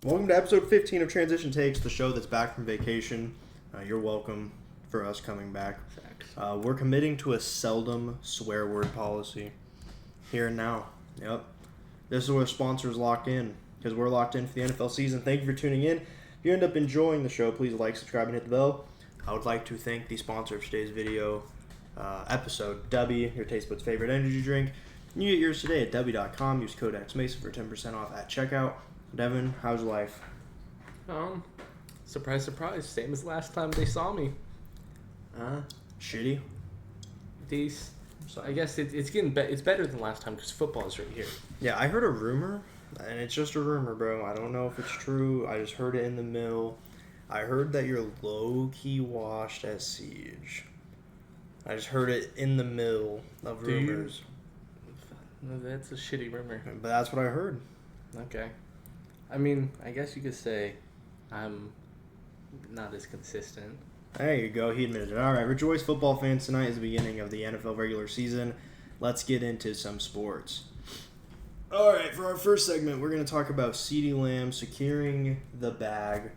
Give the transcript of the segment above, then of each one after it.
Welcome to episode 15 of Transition Takes, the show that's back from vacation. You're welcome for us coming back. We're committing to a seldom swear word policy. Here and now. Yep. This is where sponsors lock in, because we're locked in for the NFL season. Thank you for tuning in. If you end up enjoying the show, please like, subscribe, and hit the bell. I would like to thank the sponsor of today's video episode, DUBBY, your taste bud's favorite energy drink. You can get yours today at DUBBY.com. Use code XMASON for 10% off at checkout. Devin, how's life? Surprise, surprise. Same as last time they saw me. Shitty. I guess it's getting it's better than last time because football is right here. Yeah, I heard a rumor, and it's just a rumor, bro. I don't know if it's true. I just heard it in the mill. I heard that you're low-key washed at Siege. I just heard it in the mill of rumors. No, that's a shitty rumor. But that's what I heard. Okay. I mean, I guess you could say I'm not as consistent. There you go. He admitted it. All right, rejoice, football fans. Tonight is the beginning of the NFL regular season. Let's get into some sports. All right, for our first segment, we're going to talk about CeeDee Lamb securing the bag.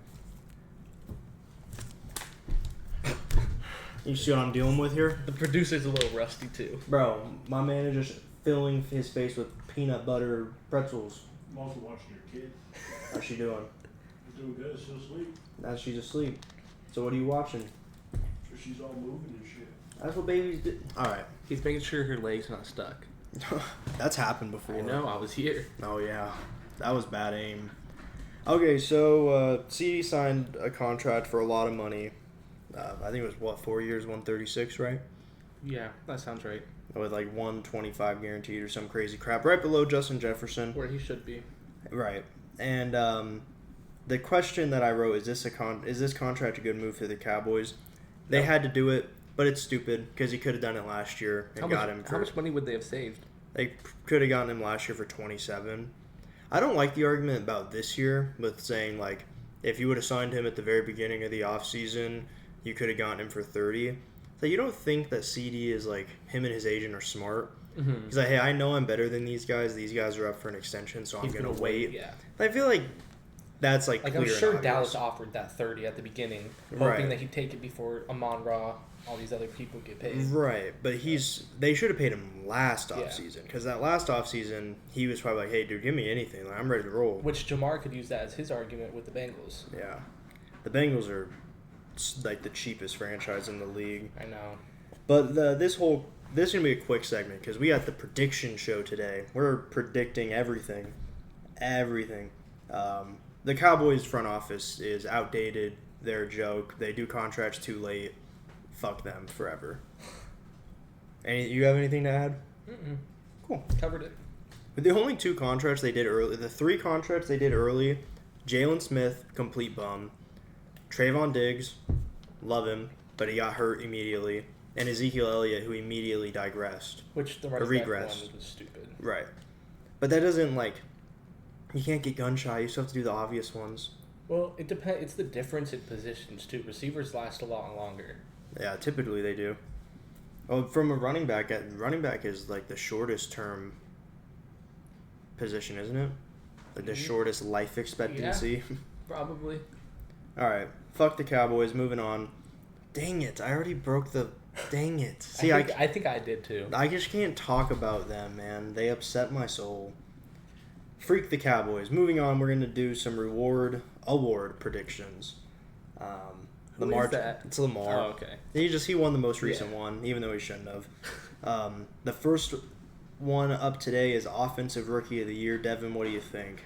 You see what I'm dealing with here? The producer's a little rusty, too. Bro, my man is just filling his face with peanut butter pretzels. I'm also watching your kid. How's she doing? She's doing good. Still asleep. Now she's asleep. So what are you watching? So she's all moving and shit. That's what babies do. All right. He's making sure her leg's not stuck. That's happened before. I know. I was here. Oh, yeah. That was bad aim. Okay, so CD signed a contract for a lot of money. I think it was, 4 years, 136, right? Yeah, that sounds right. With like 125 guaranteed or some crazy crap. Right below Justin Jefferson. Where he should be. Right. And the question that I wrote, is this contract a good move for the Cowboys? They had to do it, but it's stupid because he could have done it last year and got him for... How much money would they have saved? They could have gotten him last year for 27. I don't like the argument about this year with saying, like, if you would have signed him at the very beginning of the offseason, you could have gotten him for 30. So you don't think that CD is, like, him and his agent are smart? Mm-hmm. He's like, hey, I know I'm better than these guys. These guys are up for an extension, so I'm going to wait. Yeah. I feel like that's, like I'm sure Dallas offered that 30 at the beginning, hoping that he'd take it before Amon-Ra, all these other people get paid. Right, but they should have paid him last offseason, because that last offseason, he was probably like, hey, dude, give me anything. Like, I'm ready to roll. Which Jamar could use that as his argument with the Bengals. Yeah. The Bengals are, like, the cheapest franchise in the league. I know. But this is going to be a quick segment, because we got the prediction show today. We're predicting everything. Everything. The Cowboys front office is outdated. They're a joke. They do contracts too late. Fuck them forever. You have anything to add? Mm-mm. Cool. Covered it. But the only two contracts they did early, the three contracts they did early, Jalen Smith, complete bum. Trayvon Diggs, love him, but he got hurt immediately. And Ezekiel Elliott, who immediately digressed. Which the running back one was stupid. Right. But that doesn't, like, you can't get gun shy. You still have to do the obvious ones. Well, it depends. It's the difference in positions, too. Receivers last a lot longer. Yeah, typically they do. Oh, from a running back is, like, the shortest term position, isn't it? Like, the shortest life expectancy. Yeah, probably. All right. Fuck the Cowboys. Moving on. Dang it. I already broke the... Dang it. See, I think I did, too. I just can't talk about them, man. They upset my soul. Freak the Cowboys. Moving on, we're going to do some award predictions. Who is that? It's Lamar. Oh, okay. He won the most recent one, even though he shouldn't have. The first one up today is Offensive Rookie of the Year. Devin, what do you think?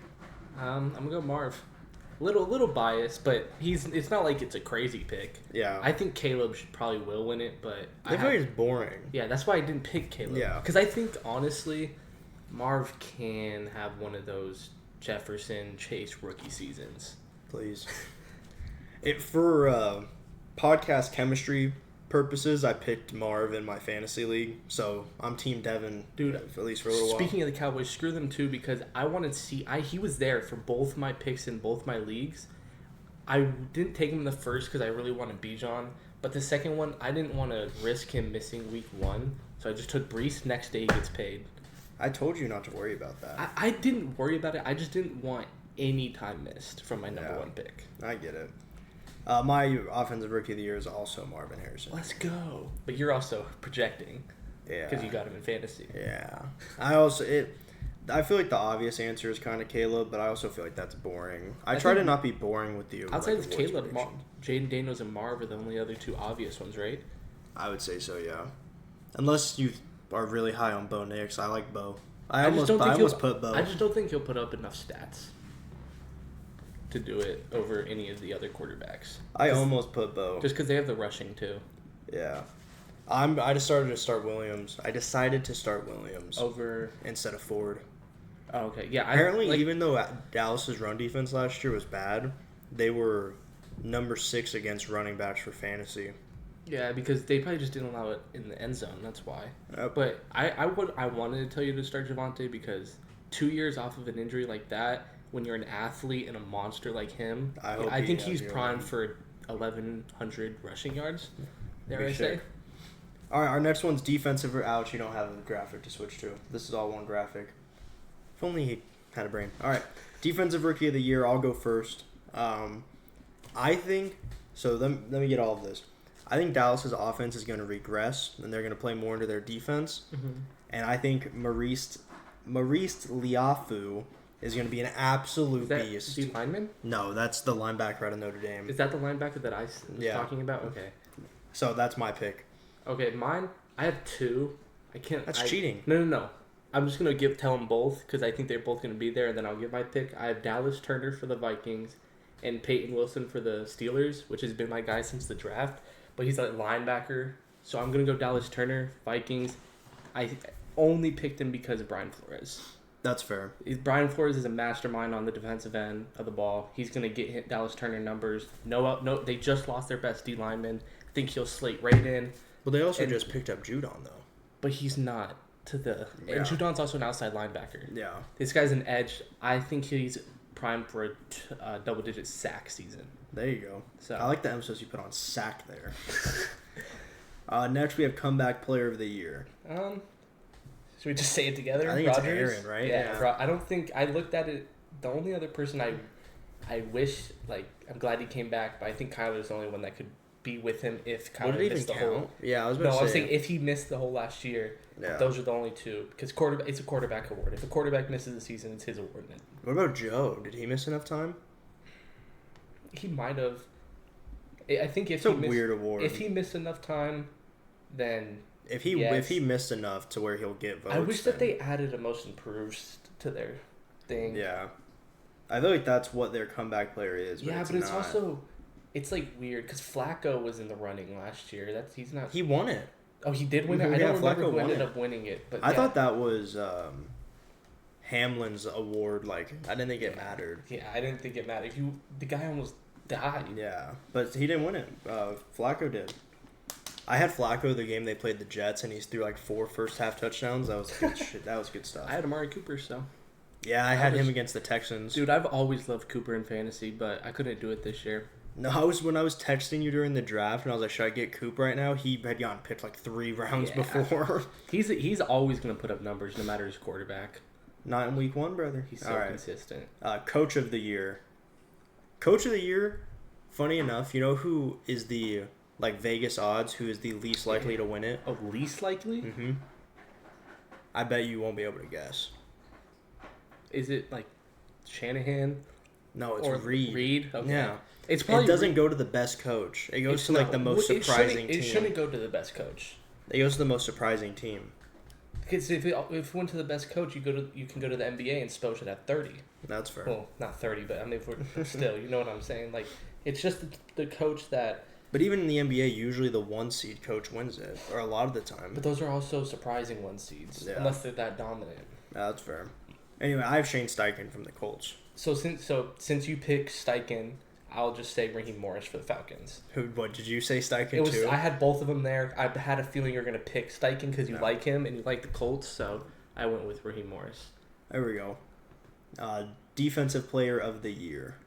I'm gonna go Marv. Little biased, but it's not like it's a crazy pick. Yeah. I think Caleb will win it, but I feel like it's boring. Yeah, that's why I didn't pick Caleb. Yeah. Because I think honestly, Marv can have one of those Jefferson Chase rookie seasons. Please. For podcast chemistry purposes, I picked Marv in my fantasy league, so I'm Team Devin, dude. At least for a little while. Speaking of the Cowboys, screw them too, because I wanted to see. He was there for both my picks in both my leagues. I didn't take him in the first because I really wanted Bijan, but the second one I didn't want to risk him missing week 1, so I just took Brees. Next day he gets paid. I told you not to worry about that. I didn't worry about it. I just didn't want any time missed from my number one pick. I get it. My offensive rookie of the year is also Marvin Harrison. Let's go. But you're also projecting. Yeah. Because you got him in fantasy. Yeah. I feel like the obvious answer is kind of Caleb, but I also feel like that's boring. I try to not be boring with you. Outside of Caleb, Jaden Daniels and Marv are the only other two obvious ones, right? I would say so, yeah. Unless you are really high on Bo Nix. I like Bo. I almost put Bo. I just don't think he'll put up enough stats to do it over any of the other quarterbacks. I almost put Bo. Just because they have the rushing, too. Yeah. I decided to start Williams. I decided to start Williams. Over... Instead of Ford. Oh, okay. Yeah. Apparently, even though Dallas's run defense last year was bad, they were number 6 against running backs for fantasy. Yeah, because they probably just didn't allow it in the end zone. That's why. Yep. But I wanted to tell you to start Javonte because 2 years off of an injury like that, when you're an athlete and a monster like him, I think he's primed for 1,100 rushing yards. Dare I say? All right, our next one's defensive. Ouch, you don't have a graphic to switch to. This is all one graphic. If only he had a brain. All right, defensive rookie of the year. I'll go first. I think so. Let me get all of this. I think Dallas's offense is going to regress, and they're going to play more into their defense. Mm-hmm. And I think Maurice Liafu is going to be an absolute beast. Is he lineman? No, that's the linebacker out of Notre Dame. Is that the linebacker that I was talking about? Okay. So that's my pick. Okay, mine. I have 2. I can't. That's cheating. No. I'm just gonna tell them both because I think they're both gonna be there, and then I'll give my pick. I have Dallas Turner for the Vikings, and Peyton Wilson for the Steelers, which has been my guy since the draft. But he's a linebacker, so I'm gonna go Dallas Turner, Vikings. I only picked him because of Brian Flores. That's fair. Brian Flores is a mastermind on the defensive end of the ball. He's gonna get Dallas Turner numbers. No, they just lost their best D lineman. I think he'll slate right in. Well, they also just picked up Judon, though. But he's not to the... Yeah. And Judon's also an outside linebacker. Yeah. This guy's an edge. I think he's primed for a double-digit sack season. There you go. So I like the emphasis you put on sack there. Next, we have comeback player of the year. Should we just say it together? I think Rodgers? It's Aaron, right? Yeah. I don't think... I looked at it... The only other person I wish... I'm glad he came back, but I think Kyler's the only one that could be with him if Kyler missed the whole... Yeah, I was about to say... No, I'm saying if he missed the whole last year, those are the only 2. Because it's a quarterback award. If a quarterback misses the season, it's his award. What about Joe? Did he miss enough time? He might have. I think it's a weird award. If he missed enough time, then... If he missed enough to where he'll get votes... I wish that they added a most improved to their thing. Yeah. I feel like that's what their comeback player is, but it's also... It's weird because Flacco was in the running last year. He's not. He won it. Oh, he did win it. I don't remember who ended up winning it. But I thought that was Hamlin's award. I didn't think it mattered. Yeah, I didn't think it mattered. The guy almost died. Yeah, but he didn't win it. Flacco did. I had Flacco the game they played the Jets, and he threw 4 first half touchdowns. That was good shit. That was good stuff. I had Amari Cooper, so. Yeah, I had him against the Texans. Dude, I've always loved Cooper in fantasy, but I couldn't do it this year. No, when I was texting you during the draft, and I was like, should I get Cooper right now? He had gotten picked 3 rounds before. He's always going to put up numbers no matter his quarterback. Not in week 1, brother. He's so consistent. Coach of the year. Coach of the year, funny enough, you know who is the, Vegas odds, who is the least likely to win it? Oh, least likely? Mm-hmm. I bet you won't be able to guess. Is it, Shanahan? No, it's Reed. Reed? Okay. Yeah. It doesn't go to the best coach. It goes to the most surprising team. It shouldn't go to the best coach. It goes to the most surprising team. Because if it went to the best coach, you can go to the NBA and Spo should have 30. That's fair. Well, not 30, but I mean, still, you know what I'm saying? It's just the coach that. But even in the NBA, usually the 1 seed coach wins it, or a lot of the time. But those are also surprising 1 seeds, unless they're that dominant. That's fair. Anyway, I have Shane Steichen from the Colts. So since you pick Steichen, I'll just say Raheem Morris for the Falcons. What did you say, Steichen too? I had both of them there. I had a feeling you're going to pick Steichen because you like him and you like the Colts, so I went with Raheem Morris. There we go. Defensive player of the year.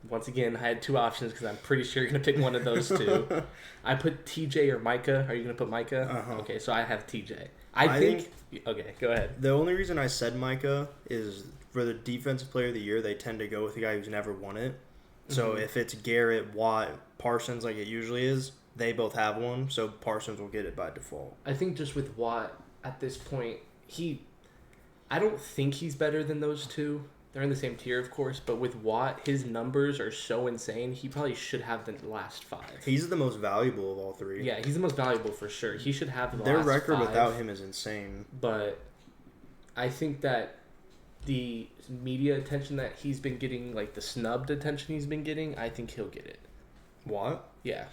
Once again, I had 2 options because I'm pretty sure you're going to pick one of those 2. I put TJ or Micah. Are you going to put Micah? Uh-huh. Okay, so I have TJ. I think... Okay, go ahead. The only reason I said Micah is for the defensive player of the year, they tend to go with the guy who's never won it. So if it's Garrett, Watt, Parsons, like it usually is, they both have one. So Parsons will get it by default. I think just with Watt at this point, I don't think he's better than those two. They're in the same tier, of course, but with Watt, his numbers are so insane. He probably should have the last 5. He's the most valuable of all 3. Yeah, he's the most valuable for sure. He should have the Their last record 5, without him is insane. But I think that the media attention that he's been getting, like the snubbed attention he's been getting, I think he'll get it. What? Yeah.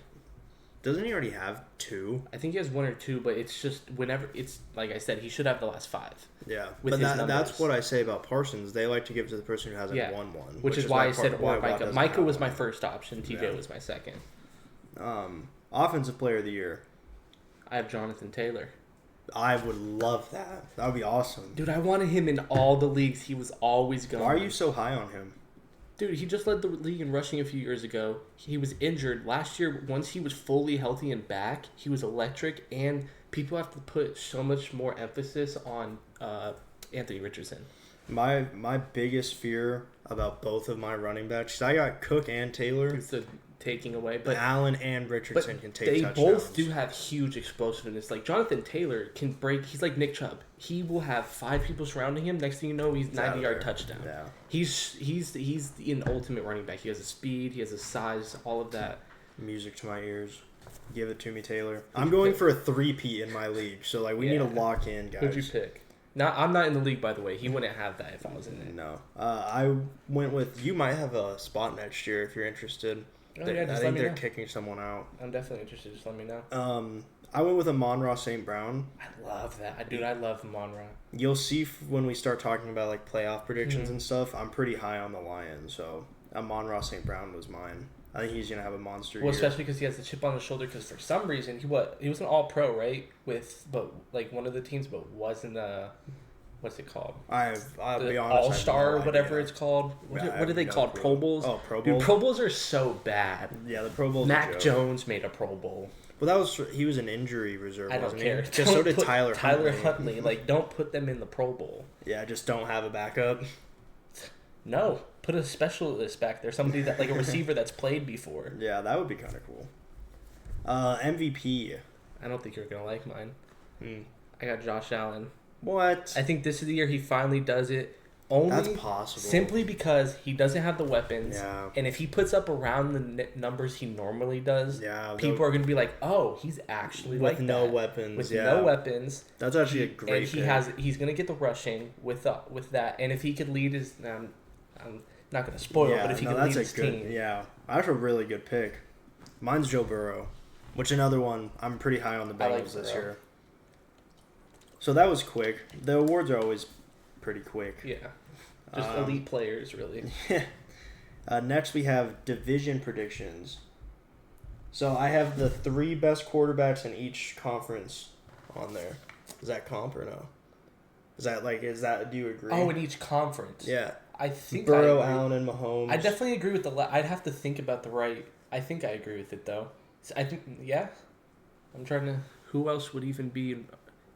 Doesn't he already have 2? I think he has 1 or 2, but it's just whenever it's like I said, he should have the last 5. Yeah, with but his that's what I say about Parsons. They like to give it to the person who hasn't Yeah. won one, Which is why I said why or Watt Micah. doesn't Micah have was my one. first option. TJ Yeah. was my second. Offensive player of the year. I have Jonathan Taylor. I would love that. That would be awesome. Dude, I wanted him in all the leagues. He was always going. Why are you so high on him? Dude, he just led the league in rushing a few years ago. He was injured. Last year, once he was fully healthy and back, he was electric, and people have to put so much more emphasis on Anthony Richardson. My biggest fear about both of my running backs, 'cause I got Cook and Taylor, It's the taking away. but But Allen and Richardson can take they touchdowns. both do have huge explosiveness. Like, Jonathan Taylor can break. He's like Nick Chubb. He will have 5 people surrounding him. Next thing you know, he's It's out of 90-yard there. touchdown. Yeah. He's an ultimate running back. He has the speed. He has the size. All of that. Music to my ears. Give it to me, Taylor. I'm going for a 3-peat in my league, so like we need to Yeah. lock in, guys. Who'd you pick? Now, I'm not in the league, by the way. He wouldn't have that if I was in it. No. I went with, you might have a spot next year if you're interested. Oh, yeah, I just let think me they're know. kicking someone out. I'm definitely interested. Just let me know. I went with Amon-Ra St. Brown. I love that. Dude, I love Monra. You'll see when we start talking about like playoff predictions Mm-hmm. and stuff, I'm pretty high on the Lions, so Amon-Ra St. Brown was mine. I think he's going to have a monster Well, year. especially because he has the chip on his shoulder. Because for some reason, he was an All-Pro, right? But like one of the teams, but wasn't a what's it called? I'll The be honest. I have All-Star, no or whatever idea. it's called. Yeah, I What have are they no called? clue. Pro Bowls. Oh, Pro Dude, Bowls? Pro Bowls are so bad. Yeah, the Pro Bowls. Mac Jones made a Pro Bowl. Well, he was an injury reserve, I don't wasn't care. he? Just so Don't did put Tyler Huntley. Like, don't put them in the Pro Bowl. Yeah, just don't have a backup. No, put a specialist back there. Somebody that like a receiver that's played before. Yeah, that would be kind of cool. MVP. I don't think you're gonna like mine. I got Josh Allen. What? I think this is the year he finally does it. Only That's possible. simply because he doesn't have the weapons. Yeah. And if he puts up around the numbers he normally does, Yeah, people are going to be like, "Oh, he's actually with like no that." weapons. With yeah. no weapons. That's actually a great. And pick. he's going to get the rushing with that. And if he could lead his, I'm not going to spoil, Yeah, but if he could that's lead a his good. team, Yeah, that's a really good pick. Mine's Joe Burrow, which another one I'm pretty high on the I like Bengals this Burrow. year. So that was quick. The awards are always pretty quick. yeah, just elite players really. Next, we have division predictions. So I have the 3 best quarterbacks in each conference on there. Is that comp or no? Do you agree? Oh, in each conference. Yeah. I think Burrow, I agree. Allen, and Mahomes. I definitely agree with I'd have to think about the right. I think I agree with it though. I think yeah. I'm trying to. Who else would even be?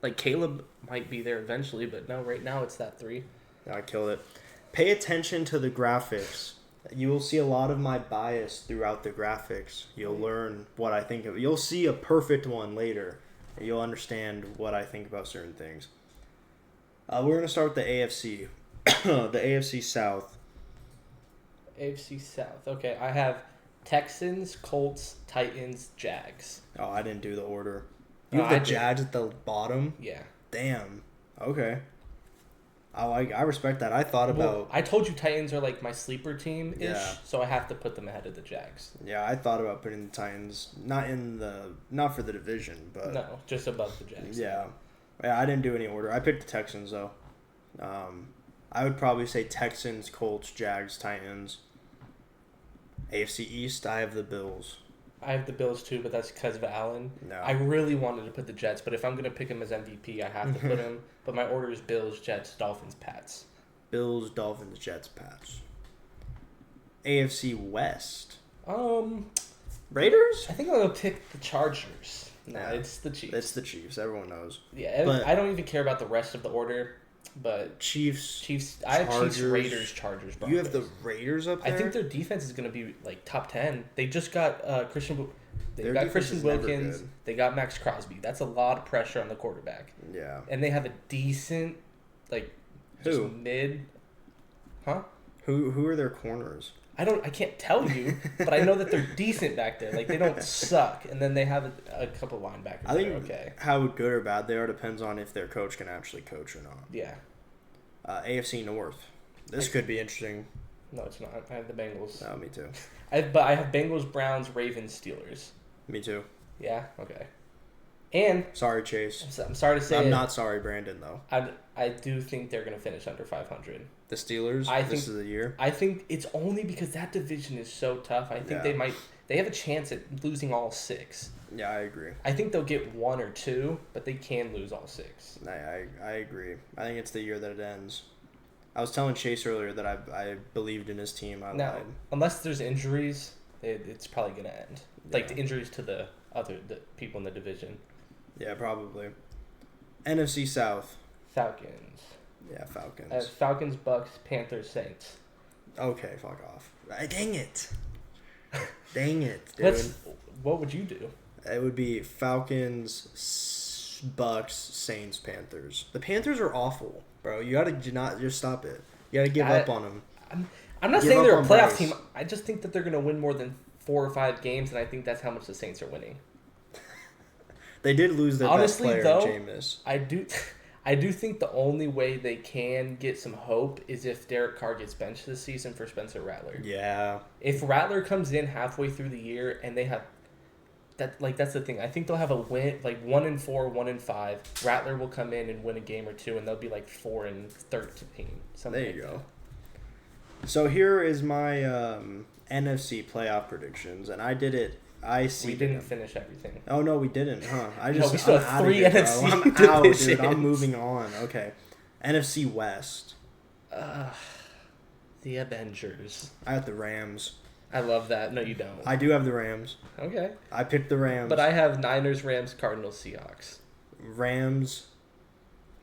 Like Caleb might be there eventually, but no. Right now it's that 3. I killed it. Pay attention to the graphics. You will see a lot of my bias throughout the graphics. You'll learn what I think of. You'll see a perfect one later. And you'll understand what I think about certain things. We're going to start with the AFC. The AFC South. AFC South. Okay, I have Texans, Colts, Titans, Jags. Oh, I didn't do the order. You No, have I the did. Jags at the bottom? Yeah. Damn. Okay. I respect that. I thought about... Well, I told you Titans are like my sleeper team ish, Yeah. so I have to put them ahead of the Jags. Yeah, I thought about putting the Titans not for the division, but No, just above the Jags. yeah, I didn't do any order. I picked the Texans though. I would probably say Texans, Colts, Jags, Titans. AFC East, I have the Bills. I have the Bills too, but that's because of Allen. No. I really wanted to put the Jets, but if I'm gonna pick him as MVP, I have to put him. But my order is Bills, Jets, Dolphins, Pats. Bills, Dolphins, Jets, Pats. AFC West. Raiders? I think I'm gonna pick the Chargers. No, Yeah. it's the Chiefs. It's the Chiefs. Everyone knows. Yeah, But- I don't even care about the rest of the order. But Chiefs. Chiefs. I have Chiefs, Chargers. Raiders, Chargers. Broncos. You have the Raiders up there. You have Raiders, Chargers. Broncos. You have the Raiders up there. I think their defense is going to be like top 10. They just got Christian. They Their got defense Christian is never Wilkins. good. They got Max Crosby. That's a lot of pressure on the quarterback. Yeah. And they have a decent, like, just Who? mid. Huh? Who are their corners? I can't tell you, but I know that they're decent back there. Like, they don't suck. And then they have a couple linebackers I think that are okay. how good or bad they are depends on if their coach can actually coach or not. Yeah. AFC North. This could be interesting. No, it's not. I have the Bengals. Oh, me too. But I have Bengals, Browns, Ravens, Steelers. Me too. Yeah? Okay. And Sorry, Chase. I'm sorry to say I'm it, not sorry, Brandon, though. I do think they're going to finish under 500. The Steelers, this is the year. I think it's only because that division is so tough. I think they have a chance at losing all 6. Yeah, I agree. I think they'll get 1 or 2, but they can lose all 6. I agree. I think it's the year that it ends. I was telling Chase earlier that I believed in his team. I lied. Unless there's injuries, it's probably going to end. Yeah. Like the injuries to the people in the division. Yeah, probably. NFC South. Falcons. Yeah, Falcons. Falcons, Bucks, Panthers, Saints. Okay, fuck off. Dang it. Dang it, dude. What would you do? It would be Falcons, Bucks, Saints, Panthers. The Panthers are awful, bro. You gotta not just stop it. You gotta give up on them. I'm not Give saying up they're a on playoff Bryce. team. I just think that they're going to win more than 4 or 5 games, and I think that's how much the Saints are winning. They did lose their Honestly, best player, though, Jameis. I do think the only way they can get some hope is if Derek Carr gets benched this season for Spencer Rattler. Yeah. If Rattler comes in halfway through the year and they have that's the thing. I think they'll have a win, like 1-4, 1-5. Rattler will come in and win a game or 2, and they'll be like 4-13. Something. There you like go. that. So here is my NFC playoff predictions, and I did it. We didn't finish everything. Oh no, we didn't, huh? We still have I'm 3 outta here, NFC bro. I'm out, dude. divisions. I'm moving on. Okay, NFC West. The Avengers. I have the Rams. I love that. No, you don't. I do have the Rams. Okay. I picked the Rams. But I have Niners, Rams, Cardinals, Seahawks. Rams,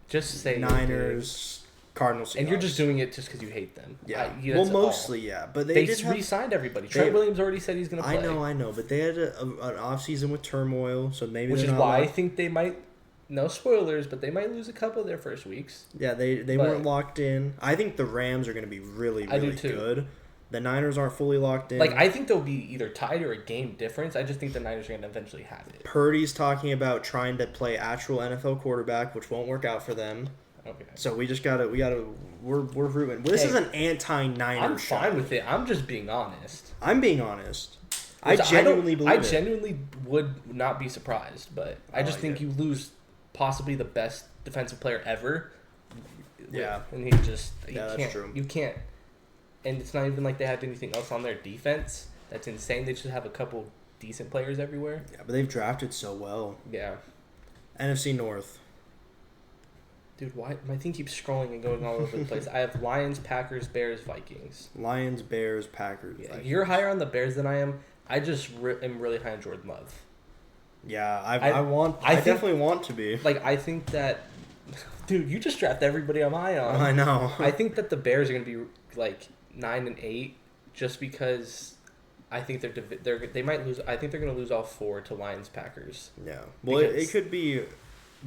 Just say Niners, Cardinals, Seahawks. And you're just doing it just because you hate them. Yeah. That's Well, mostly, yeah. But They did have, re-signed everybody. Trent Williams already said he's going to play. I know. But they had an offseason with turmoil, so maybe Which they're is not why I locked. think they might, no spoilers, but they might lose a couple of their first weeks. Yeah, they weren't locked in. I think the Rams are going to be really, I do really too. good. The Niners aren't fully locked in. Like, I think they'll be either tied or a game difference. I just think the Niners are going to eventually have it. Purdy's talking about trying to play actual NFL quarterback, which won't work out for them. Okay. So we're rooting. This is an anti-Niners I'm show. fine with it. I'm just being honest. I'm being honest. Which I genuinely believe I it. genuinely would not be surprised, but I just like think it. you lose possibly the best defensive player ever. Yeah. And he just Yeah, that's can't, true. You can't. And it's not even like they have anything else on their defense. That's insane. They just have a couple decent players everywhere. Yeah, but they've drafted so well. Yeah. NFC North. Dude, why my thing keeps scrolling and going all over the place. I have Lions, Packers, Bears, Vikings. Lions, Bears, Packers. Yeah, Vikings. you're higher on the Bears than I am. I just am really high on Jordan Love. Yeah, I think- definitely want to be. Like, I think that... Dude, you just draft everybody I'm high on. I know. I think that the Bears are going to be, like, 9-8 just because I think they might lose... I think they're going to lose all 4 to Lions, Packers. Yeah. Well, it could be...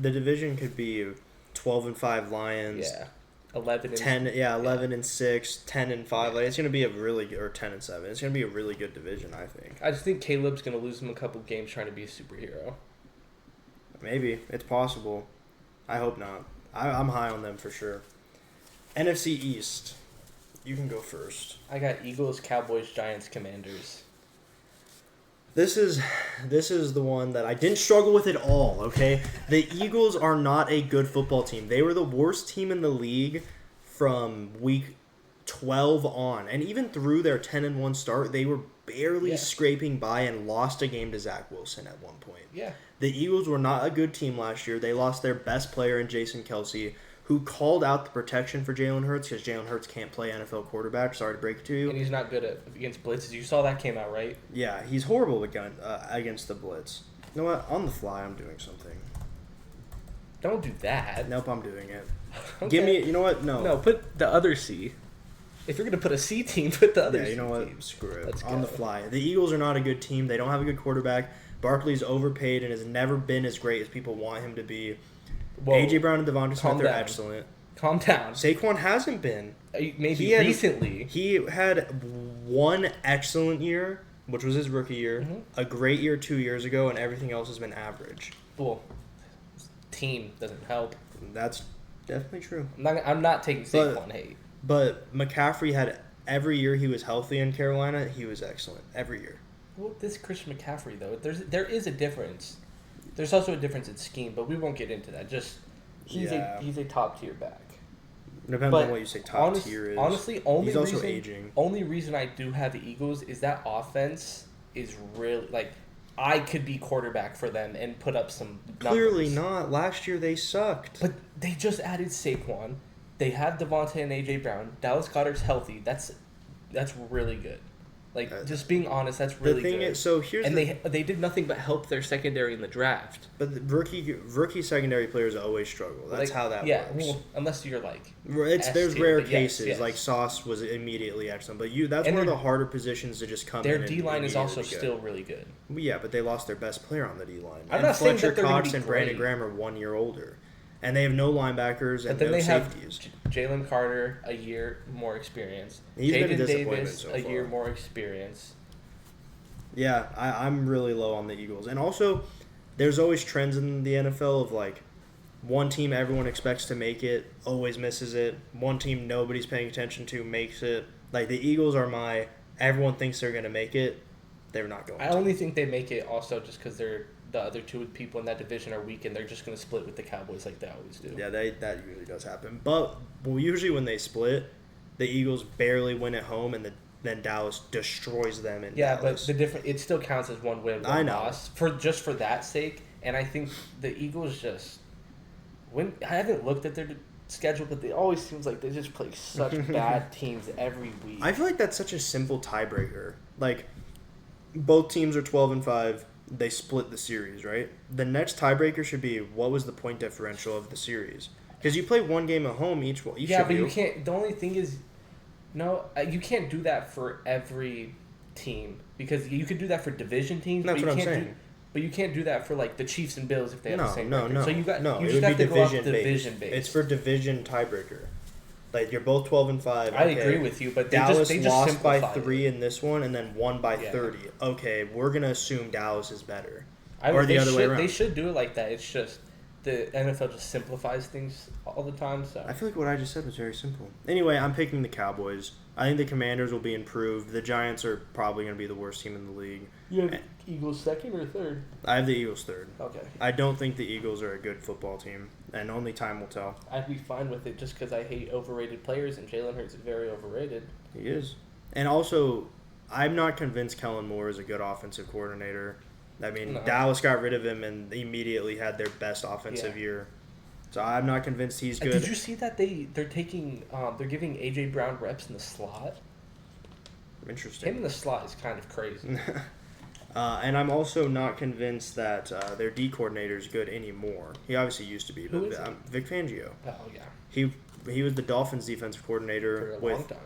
The division could be 12-5 Lions. Yeah. 11 and 10, yeah, 11 and 6, 10 and 5. Like, it's gonna be a really good, or 10 and 7. It's gonna be a really good division, I think. I just think Caleb's gonna lose him a couple games trying to be a superhero. Maybe it's possible. I hope not. I'm high on them for sure. NFC East. You can go first. I got Eagles, Cowboys, Giants, Commanders. This is the one that I didn't struggle with at all, okay? The Eagles are not a good football team. They were the worst team in the league from week 12 on. And even through their 10-1 start, they were barely scraping by and lost a game to Zach Wilson at one point. Yeah. The Eagles were not a good team last year. They lost their best player in Jason Kelsey, who called out the protection for Jalen Hurts because Jalen Hurts can't play NFL quarterback. Sorry to break it to you. And he's not good against blitzes. You saw that came out, right? Yeah, he's horrible against the blitz. You know what? On the fly, I'm doing something. Don't do that. Nope, I'm doing it. Give me, you know what? No, put the other C. If you're gonna put a C team, put the other. Yeah, you know what? Team. Screw it. Let's On go. the fly. The Eagles are not a good team. They don't have a good quarterback. Barkley's overpaid and has never been as great as people want him to be. Whoa. A.J. Brown and Devonta Smith are down. excellent. Calm down. Saquon hasn't been. Maybe recently. He had one excellent year, which was his rookie year, a great year 2 years ago, and everything else has been average. Well, team doesn't help. That's definitely true. I'm not taking Saquon hate. But McCaffrey had every year he was healthy in Carolina, he was excellent. Every year. Well, this Christian McCaffrey, though, there is a difference. There's also a difference in scheme, but we won't get into that. Just he's a top tier back. Depends on what you say top tier is. Honestly, he's also aging. Only reason I do have the Eagles is that offense is really like I could be quarterback for them and put up some numbers. Clearly not. Last year they sucked. But they just added Saquon. They have Devonta and A.J. Brown. Dallas Goedert's healthy. That's really good. Like, just being honest, that's really good. They did nothing but help their secondary in the draft. But the rookie secondary players always struggle. That's how that works. Yeah, well, unless you're like... There's rare cases. Yes. Like, Sauce was immediately excellent. But that's one of the harder positions to just come in. Their D-line is also still really good. Yeah, but they lost their best player on the D-line. I'm not saying that they're going to be Cox and Brandon Graham are 1 year older. And they have no linebackers and no safeties. Have Jalen Carter, a year more experience. He's been a Jaden disappointment Davis, so a far. year more experience. Yeah, I'm really low on the Eagles. And also, there's always trends in the NFL of, like, one team everyone expects to make it, always misses it. One team nobody's paying attention to makes it. Like, the Eagles are everyone thinks they're going to make it. They're not going to. I only think they make it also just because the other two people in that division are weak and they're just going to split with the Cowboys like they always do. Yeah, that usually does happen. But usually when they split, the Eagles barely win at home and then Dallas destroys them in Dallas. But it still counts as one win, one loss for that sake. And I think the Eagles I haven't looked at their schedule, but it always seems like they just play such bad teams every week. I feel like that's such a simple tiebreaker. Like, both teams are 12-5. They split the series, right? The next tiebreaker should be what was the point differential of the series? Because you play one game at home each. Yeah, but you can't. The only thing is, you can't do that for every team because you could do that for division teams. That's what I'm saying. But you can't do that for like the Chiefs and Bills if they have the same record. No. So you just have to go off division based. It's for division tiebreaker. Like, you're both 12-5. I agree with you, but Dallas they just lost by simplified 3 in this one and then won by 30. Okay, we're gonna assume Dallas is better, the other way around. They should do it like that. It's just the NFL just simplifies things all the time. So I feel like what I just said was very simple. Anyway, I'm picking the Cowboys. I think the Commanders will be improved. The Giants are probably going to be the worst team in the league. You have Eagles second or third? I have the Eagles third. Okay. I don't think the Eagles are a good football team, and only time will tell. I'd be fine with it just because I hate overrated players, and Jalen Hurts is very overrated. He is. And also, I'm not convinced Kellen Moore is a good offensive coordinator. I mean, Dallas got rid of him and immediately had their best offensive year. So I'm not convinced he's good. Did you see that they're giving A.J. Brown reps in the slot? Interesting. Him in the slot is kind of crazy. And I'm also not convinced that their D coordinator is good anymore. He obviously used to be, but Vic Fangio. Oh yeah. He was the Dolphins' defensive coordinator for a long time,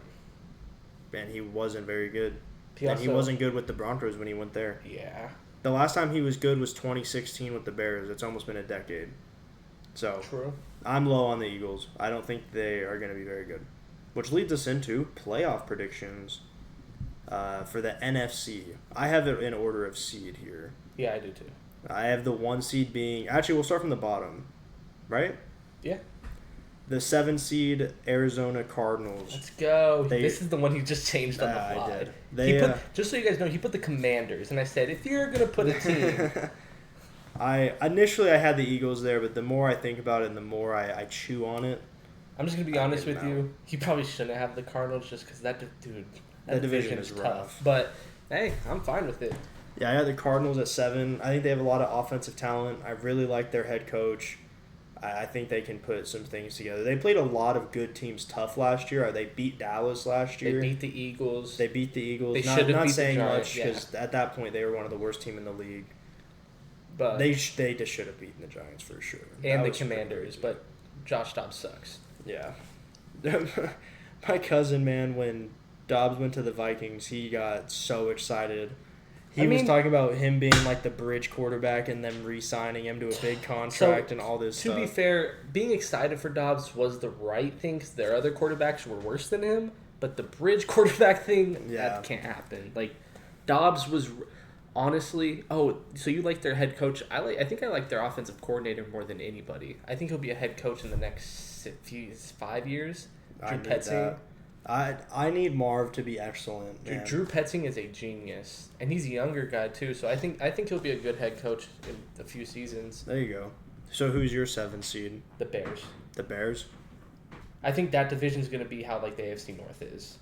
and he wasn't very good. He wasn't good with the Broncos when he went there. Yeah. The last time he was good was 2016 with the Bears. It's almost been a decade. So true. I'm low on the Eagles. I don't think they are going to be very good. Which leads us into playoff predictions for the NFC. I have it in order of seed here. Yeah, I do too. I have the 1 seed being... Actually, we'll start from the bottom. Right? Yeah. The 7 seed Arizona Cardinals. Let's go. This is the one he just changed on the fly. I did. Just so you guys know, he put the Commanders, and I said, if you're going to put a team... Initially I had the Eagles there, but the more I think about it and the more I chew on it. I'm just going to be honest with you. He probably shouldn't have the Cardinals just because that division is tough. Rough. But, hey, I'm fine with it. Yeah, I had the Cardinals at 7. I think they have a lot of offensive talent. I really like their head coach. I think they can put some things together. They played a lot of good teams tough last year. They beat Dallas last year. They beat the Eagles. They not saying much because at that point they were one of the worst team in the league. But they just should have beaten the Giants for sure. And the Commanders, but Josh Dobbs sucks. Yeah. My cousin, man, when Dobbs went to the Vikings, he got so excited. He was talking about him being like the bridge quarterback and them re-signing him to a big contract and all this stuff. To be fair, being excited for Dobbs was the right thing because their other quarterbacks were worse than him. But the bridge quarterback thing, that can't happen. Like, Dobbs was honestly... Oh, so you like their head coach? I think I like their offensive coordinator more than anybody. I think he'll be a head coach in the next 5 years. Drew Petzing. I need Marv to be excellent. Drew Petzing is a genius, and he's a younger guy too. So I think he'll be a good head coach in a few seasons. There you go. So who's your 7th seed? The Bears. The Bears. I think that division is going to be how like the AFC North is.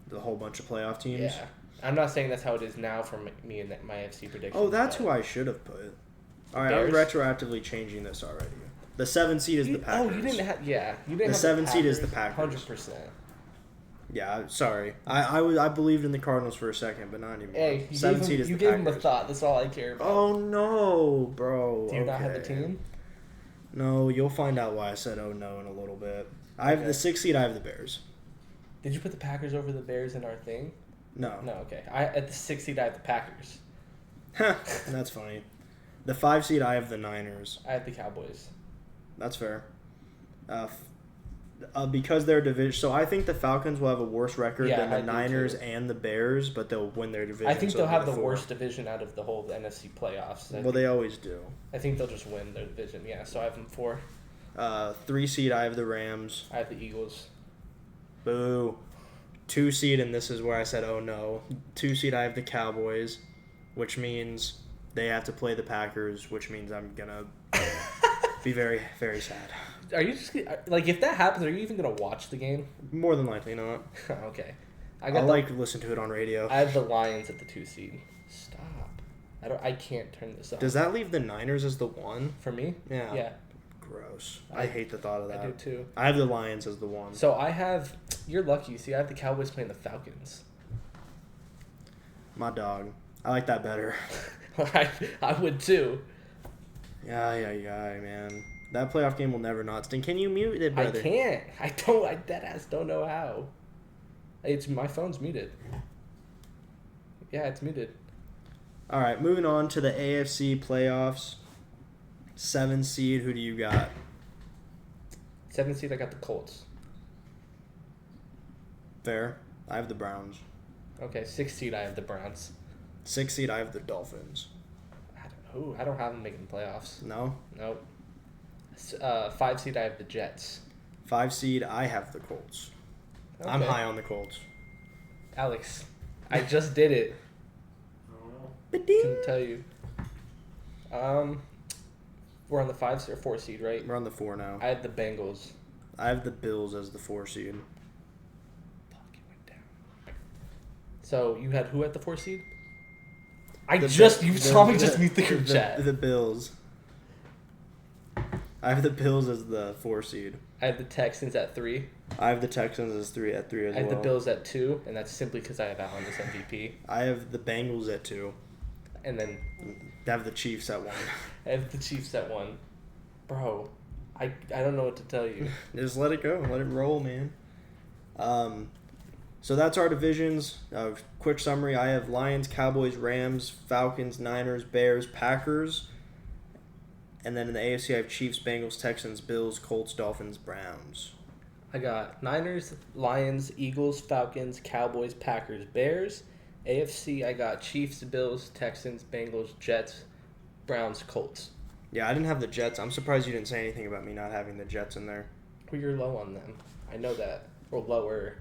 The whole bunch of playoff teams. Yeah, I'm not saying that's how it is now for me and my AFC prediction. Oh, that's who I should have put. All right, I'm retroactively changing this already. The 7th seed is the Packers. Oh, you didn't have. Yeah, you didn't. The 7th seed is the Packers. 100%. Yeah, sorry. I believed in the Cardinals for a second, but not anymore. Hey, you gave him a thought. That's all I care about. Oh, no, bro. Do you not have the team? No, you'll find out why I said oh no in a little bit. I have the 6th seed. I have the Bears. Did you put the Packers over the Bears in our thing? No. No, okay. At the 6th seed, I have the Packers. That's funny. The 5 seed, I have the Niners. I have the Cowboys. That's fair. Because they're division, so I think the Falcons will have a worse record than the Niners and the Bears, but they'll win their division. I think they'll have the worst division out of the whole NFC playoffs. Well, they always do. I think they'll just win their division. Yeah, so I have them 4. 3 seed, I have the Rams. I have the Eagles. Boo. 2 seed, and this is where I said oh no. 2 seed, I have the Cowboys, which means they have to play the Packers, which means I'm gonna be very, very sad. Are you just like, if that happens, are you even gonna watch the game? More than likely not. Okay. I'll listen to it on radio. I have the Lions at the 2 seed. Stop. I can't turn this off. Does that leave the Niners as the 1? For me? Yeah. Yeah. Gross. I hate the thought of that. I do too. I have the Lions as the 1. So I have... You're lucky. See, I have the Cowboys playing the Falcons. My dog. I like that better. I would too. Yeah, man. That playoff game will never not sting. Can you mute it, brother? I can't. I deadass don't know how. My phone's muted. Yeah, it's muted. All right, moving on to the AFC playoffs. 7 seed, who do you got? 7 seed, I got the Colts. Fair. I have the Browns. Okay, 6 seed, I have the Browns. 6 seed, I have the Dolphins. I don't have them making the playoffs. No? Nope. 5 seed, I have the Jets. 5 seed, I have the Colts. Okay. I'm high on the Colts. Alex, I just did it. I can tell you. We're on the 5 or 4 seed, right? We're on the 4 now. I have the Bengals. I have the Bills as the 4 seed. Fuck, it went down. So you had who at the 4 seed? You saw me just mute the group chat. The Bills. I have the Bills as the 4 seed. I have the Texans at 3. I have the Texans as 3 as well. I have the Bills at 2, and that's simply because I have Allen as MVP. I have the Bengals at 2. And then I have the Chiefs at 1. I have the Chiefs at 1. Bro, I don't know what to tell you. Just let it go. Let it roll, man. So that's our divisions. Quick summary. I have Lions, Cowboys, Rams, Falcons, Niners, Bears, Packers. And then in the AFC, I have Chiefs, Bengals, Texans, Bills, Colts, Dolphins, Browns. I got Niners, Lions, Eagles, Falcons, Cowboys, Packers, Bears. AFC, I got Chiefs, Bills, Texans, Bengals, Jets, Browns, Colts. Yeah, I didn't have the Jets. I'm surprised you didn't say anything about me not having the Jets in there. Well, you're low on them. I know that. Or lower.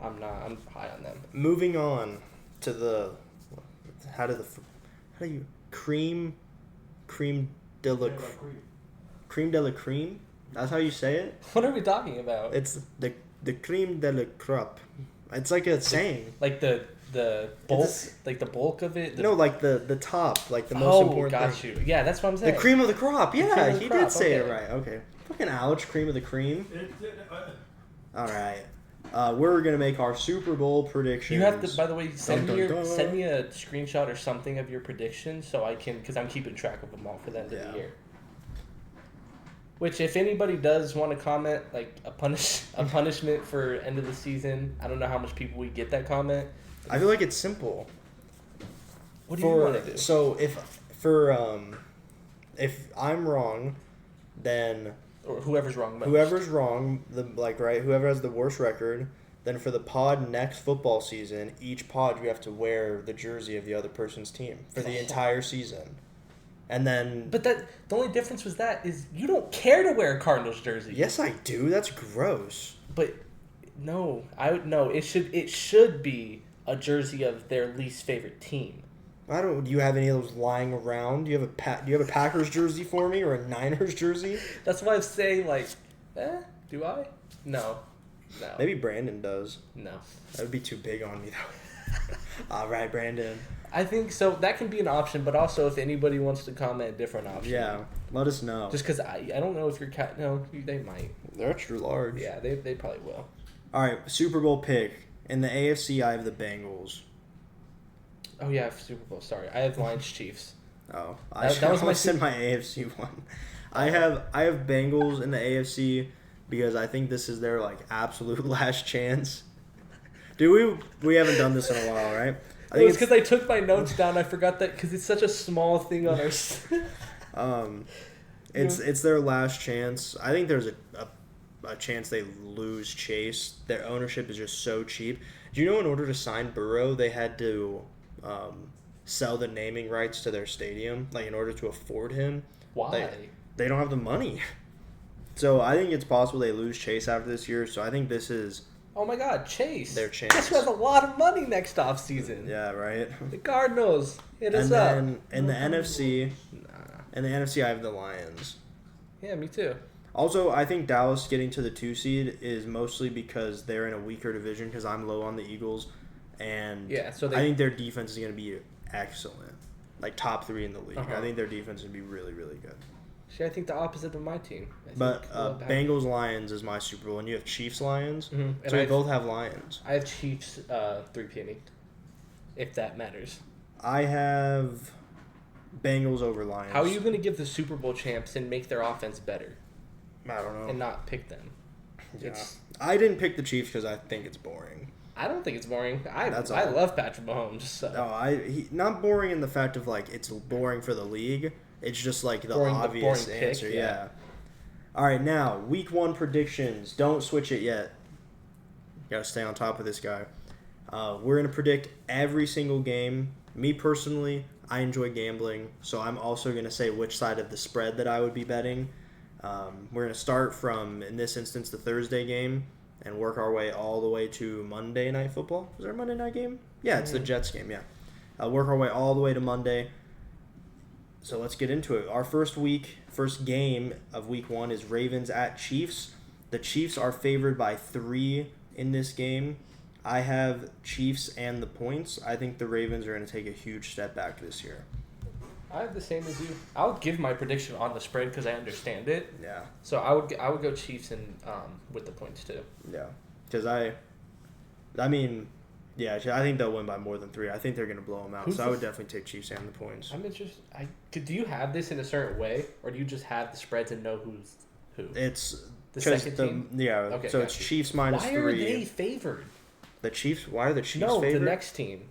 I'm not. I'm high on them. Moving on to the... How do you... Cream de la cream? That's how you say it? What are we talking about? It's the cream de la crop. It's like a saying. Like the bulk, like the bulk of it. No, like the top, like the most important got thing. you. Yeah, that's what I'm saying. The cream of the crop. Yeah, he did say it okay. right. Okay, fucking ouch, cream of the cream. All right, we're gonna make our Super Bowl predictions. You have to, by the way, send me a screenshot or something of your predictions so I can, because I'm keeping track of them all for the end of the year. Which, if anybody does want to comment, like a punishment for end of the season, I don't know how much people we get that comment. I feel like it's simple. What do you want to do? So if I'm wrong, then Or whoever's wrong. Most. whoever's wrong, whoever has the worst record, then for the pod next football season, each pod you have to wear the jersey of the other person's team for the entire season. And then... But the only difference was that is you don't care to wear a Cardinals jersey. Yes, I do. That's gross. But no, it should be a jersey of their least favorite team. Do you have any of those lying around? Do you have a Packers jersey for me or a Niners jersey? That's why I'm saying, like, do I? No. Maybe Brandon does. No. That would be too big on me, though. All right, Brandon. I think so. That can be an option, but also if anybody wants to comment a different option. Yeah, let us know. Just because I don't know if your cat... No, they might. They're extra large. Yeah, they probably will. All right, Super Bowl pick. In the AFC, I have the Bengals. Oh, yeah, Super Bowl. Sorry. I have Lions Chiefs. Oh, That was my said my AFC one. I have Bengals in the AFC because I think this is their absolute last chance. Dude, we haven't done this in a while, right? I think It's because I took my notes down. I forgot that because it's such a small thing on our... It's their last chance. I think there's a chance they lose Chase. Their ownership is just so cheap. Do you know in order to sign Burrow, they had to sell the naming rights to their stadium, in order to afford him? Why? They don't have the money. So I think it's possible they lose Chase after this year. So I think this is... Oh my God, Chase. Their chance. Guess who has a lot of money next offseason? Yeah, right? The Cardinals. Hit us and up. then in the NFC... I have the Lions. Yeah, me too. Also, I think Dallas getting to the 2 seed is mostly because they're in a weaker division because I'm low on the Eagles. And I think their defense is going to be excellent. Top 3 in the league. Uh-huh. I think their defense is going to be really, really good. See, I think the opposite of my team. But Bengals-Lions is my Super Bowl, and you have Chiefs-Lions. Mm-hmm. So we both have Lions. I have Chiefs 3-penny, if that matters. I have Bengals over Lions. How are you going to give the Super Bowl champs and make their offense better? I don't know. And not pick them. Yeah. I didn't pick the Chiefs because I think it's boring. I don't think it's boring. I love Patrick Mahomes. So. No, not boring in the fact of it's boring for the league. It's just the obvious answer. Pick, yeah. All right, now week 1 predictions. Don't switch it yet. You gotta stay on top of this guy. We're gonna predict every single game. Me personally, I enjoy gambling, so I'm also gonna say which side of the spread that I would be betting. We're gonna start from, in this instance, the Thursday game, and work our way all the way to Monday Night Football. Is there a Monday night game? Yeah, it's the Jets game. Yeah, work our way all the way to Monday. So let's get into it. Our first game of week 1 is Ravens at Chiefs. The Chiefs are favored by 3 in this game. I have Chiefs and the points. I think the Ravens are going to take a huge step back this year. I have the same as you. I'll give my prediction on the spread because I understand it. Yeah. So I would go Chiefs and with the points too. Yeah, because I think they'll win by more than 3. I think they're going to blow them out. So I would definitely take Chiefs and the points. I'm interested. Do you have this in a certain way, or do you just have the spreads and know who's who? It's the second team. Yeah. Okay, so it's Chiefs minus 3. Why are they favored? The Chiefs. Why are the Chiefs favored? No, favored? the next team.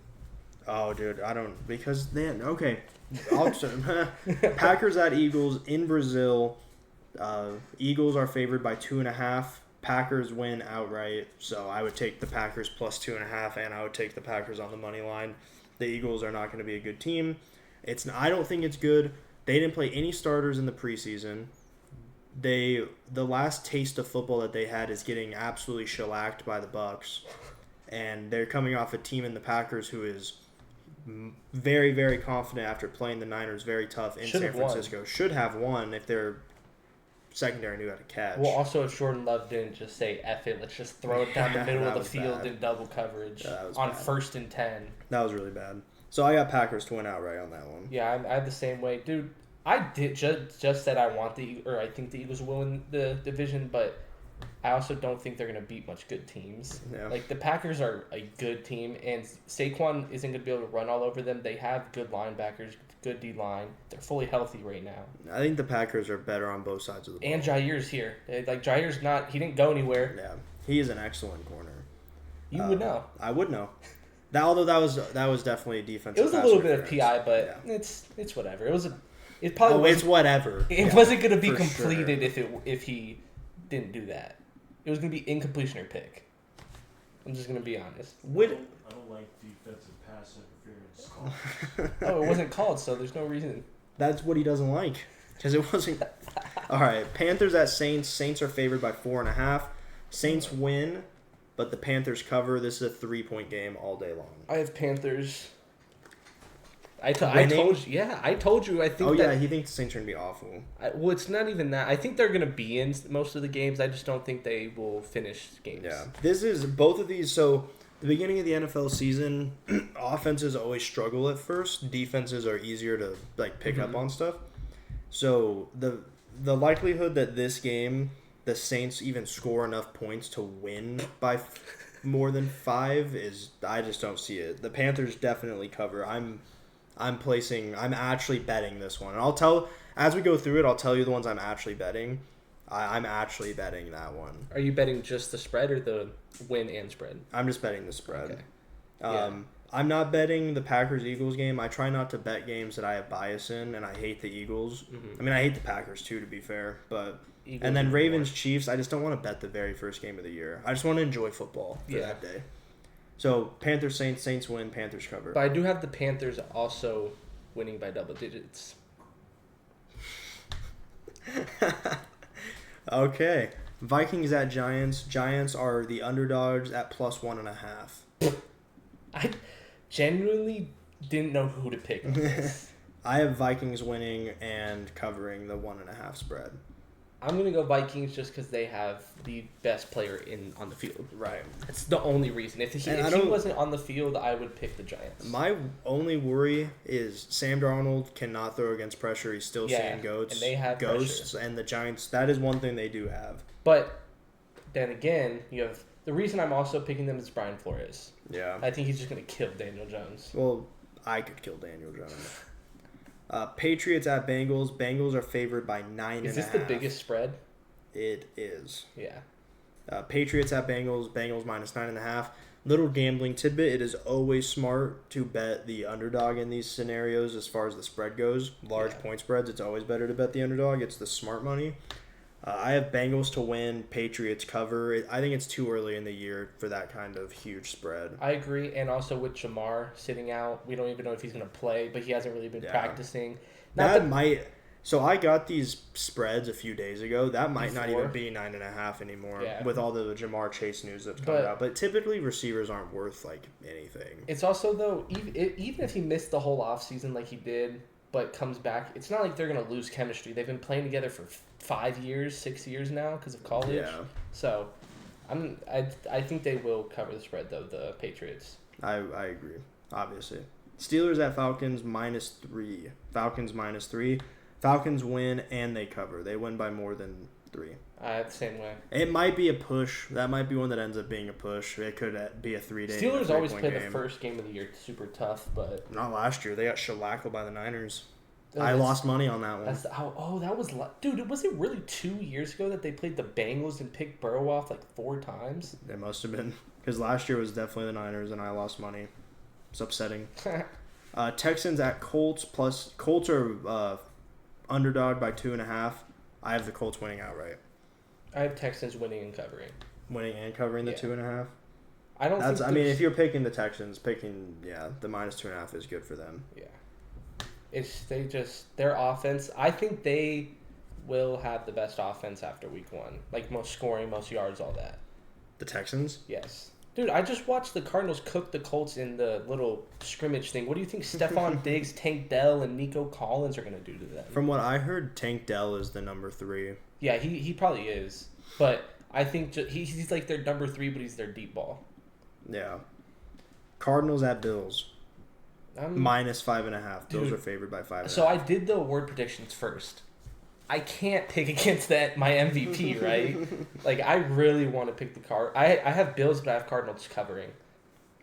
Oh, dude, I don't because then okay. Packers at Eagles in Brazil. Eagles are favored by 2.5. Packers win outright, so I would take the Packers plus 2.5, and I would take the Packers on the money line. The Eagles are not going to be a good team. I don't think it's good. They didn't play any starters in the preseason. The last taste of football that they had is getting absolutely shellacked by the Bucs, and they're coming off a team in the Packers who is very, very confident after playing the Niners very tough in San Francisco. Should have won if their secondary knew how to catch. Well, also if Jordan Love didn't just say F it, let's just throw it down the middle of the field bad. in double coverage on bad. 1st and 10. That was really bad. So I got Packers to win outright on that one. Yeah, I have the same way, dude. I did just said I think the Eagles will win the division, but I also don't think they're going to beat much good teams. Yeah. Like, the Packers are a good team, and Saquon isn't going to be able to run all over them. They have good linebackers, good D-line. They're fully healthy right now. I think the Packers are better on both sides of the ball. And Jair's here. Like, Jair's not... He didn't go anywhere. Yeah. He is an excellent corner. You would know. I would know. Although that was definitely a defensive. It was a pass little bit of interference. PI, but Yeah. it's whatever. It probably Oh, it's whatever. It wasn't going to be for completed sure. if he didn't do that. It was going to be incompletion or pick. I'm just going to be honest. I don't like defensive pass interference. Oh, it wasn't called, so there's no reason. That's what he doesn't like. Because it wasn't. All right. Panthers at Saints. Saints are favored by 4.5. Saints win, but the Panthers cover. This is a 3-point game all day long. I have Panthers. I Winning? told you. Yeah, I told you. I think. Oh, that, yeah. He thinks the Saints are going to be awful. Well, it's not even that. I think they're going to be in most of the games. I just don't think they will finish games. Yeah. This is both of these. So, the beginning of the NFL season, offenses always struggle at first. Defenses are easier to pick up on stuff. So, the likelihood that this game, the Saints even score enough points to win by more than 5 is, I just don't see it. The Panthers definitely cover. I'm actually betting this one. And as we go through it, I'll tell you the ones I'm actually betting. I'm actually betting that one. Are you betting just the spread or the win and spread? I'm just betting the spread. Okay. Yeah. I'm not betting the Packers-Eagles game. I try not to bet games that I have bias in, and I hate the Eagles. Mm-hmm. I mean, I hate the Packers too, to be fair. But Eagles and then are Ravens-Chiefs, I just don't want to bet the very first game of the year. I just want to enjoy football for that day. So, Panthers-Saints, Saints win, Panthers cover. But I do have the Panthers also winning by double digits. Okay. Vikings at Giants. Giants are the underdogs at +1.5. I genuinely didn't know who to pick on this. I have Vikings winning and covering the 1.5 spread. I'm going to go Vikings just because they have the best player on the field. Right. That's the only reason. If he wasn't on the field, I would pick the Giants. My only worry is Sam Darnold cannot throw against pressure. He's still seeing goats. And they have ghosts, pressure. And the Giants, that is one thing they do have. But then again, you have the reason I'm also picking them is Brian Flores. Yeah. I think he's just going to kill Daniel Jones. Well, I could kill Daniel Jones. Patriots at Bengals. Bengals are favored by 9.5. Is this the biggest spread? It is. Yeah. Patriots at Bengals. Bengals -9.5. Little gambling tidbit. It is always smart to bet the underdog in these scenarios as far as the spread goes. Large point spreads, it's always better to bet the underdog. It's the smart money. I have Bengals to win, Patriots cover. I think it's too early in the year for that kind of huge spread. I agree, and also with Jamar sitting out, we don't even know if he's going to play, but he hasn't really been practicing. So I got these spreads a few days ago. That might not Before? even be 9.5 anymore Yeah. with all the Jamar Chase news that's coming out. But typically receivers aren't worth anything. It's also, though, even if he missed the whole offseason like he did, but comes back, it's not like they're going to lose chemistry. They've been playing together for 5 years, 6 years now because of college. Yeah. So I think they will cover the spread, though, the Patriots. I agree, obviously. Steelers at Falcons -3. Falcons -3. Falcons win and they cover. They win by more than 3. The same way. It might be a push. That might be one that ends up being a push. It could be a 3-day. Steelers always play the first game of the year super tough, but not last year. They got shellackled by the Niners. I lost money on that one. That was dude. Was it really 2 years ago that they played the Bengals and picked Burrow off 4 times? It must have been because last year was definitely the Niners and I lost money. It's upsetting. Texans at Colts Colts are underdog by 2.5. I have the Colts winning outright. I have Texans winning and covering. Winning and covering the 2.5. I don't. I mean, if you're picking the Texans, the -2.5 is good for them. Yeah. It's their offense. I think they will have the best offense after week 1. Most scoring, most yards, all that. The Texans? Yes. Dude, I just watched the Cardinals cook the Colts in the little scrimmage thing. What do you think Stephon Diggs, Tank Dell, and Nico Collins are going to do to them? From what I heard, Tank Dell is the number 3. Yeah, he probably is. But I think he's their number 3, but he's their deep ball. Yeah. Cardinals at Bills. -5.5. Bills are favored by 5.5. So I did the award predictions first. I can't pick against my MVP, right? Like, I really want to pick the Card. I have Bills, but I have Cardinals covering.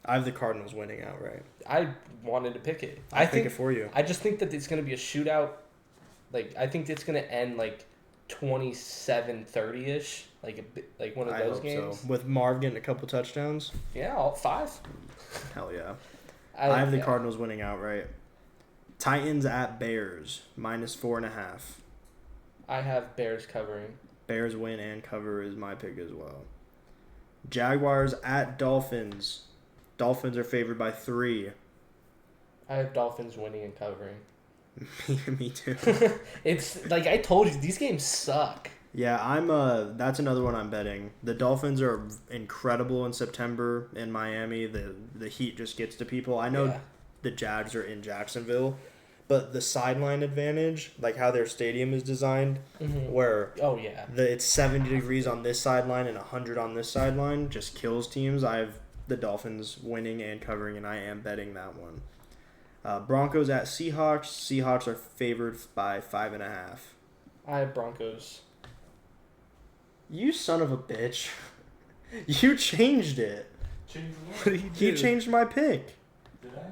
I have the Cardinals winning outright. I wanted to pick it. I think it for you. I just think that it's going to be a shootout. Like, I think it's going to end, like, 27-30-ish. Like one of those hope games. so. With Marv getting a couple touchdowns. Yeah, all 5. Hell yeah. I have the yeah. Cardinals winning outright. Titans at Bears, -4.5. I have Bears covering. Bears win and cover is my pick as well. Jaguars at Dolphins. Dolphins are favored by 3. I have Dolphins winning and covering. Me too. It's like I told you, these games suck. Yeah, that's another one I'm betting. The Dolphins are incredible in September in Miami. The heat just gets to people. I know the Jags are in Jacksonville, but the sideline advantage, like how their stadium is designed, where it's 70 degrees on this sideline and 100 on this sideline, just kills teams. I have the Dolphins winning and covering, and I am betting that one. Broncos at Seahawks. Seahawks are favored by 5.5. I have Broncos. You son of a bitch. You changed it. Change What what? did he do? You changed my pick. Did I?